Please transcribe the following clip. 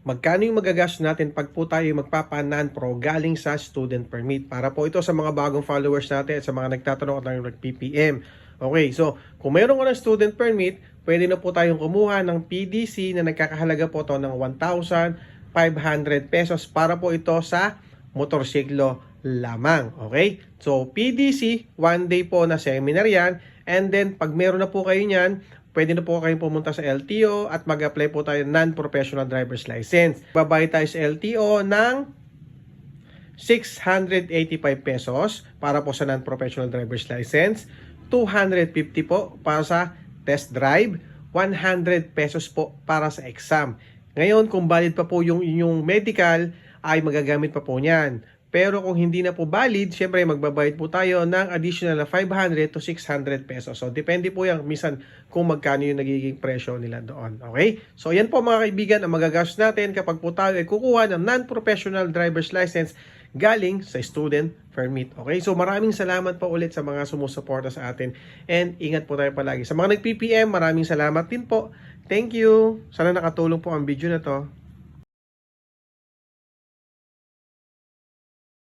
magkano yung magagastos natin pag po tayo magpapa-non-pro galing sa student permit. Para po ito sa mga bagong followers natin at sa mga nagtatanong at nag-PPM. Okay, so kung meron ko ng student permit, pwede na po tayong kumuha ng PDC na nagkakahalaga po to ng 1,500 pesos para po ito sa motorsiklo lamang. Okay? So, PDC, 1 day po na seminar yan. And then, pag meron na po kayo niyan, pwede na po kayong pumunta sa LTO at mag-apply po tayo ng non-professional driver's license. Babayad tayo sa LTO ng 685 pesos para po sa non-professional driver's license, 250 po para sa test drive, 100 pesos po para sa exam. Ngayon, kung valid pa po yung inyong medical, ay magagamit pa po niyan. Pero kung hindi na po valid, syempre magbabayad po tayo ng additional na 500 to 600 pesos. So, depende po yan minsan kung magkano yung nagiging presyo nila doon. Okay? So, yan po mga kaibigan ang magagastos natin kapag po tayo ay kukuha ng non-professional driver's license galing sa student permit. Okay? So, maraming salamat po ulit sa mga sumusuporta sa atin. And ingat po tayo palagi. Sa mga nag-PPM, maraming salamat din po. Thank you. Sana nakatulong po ang video na to.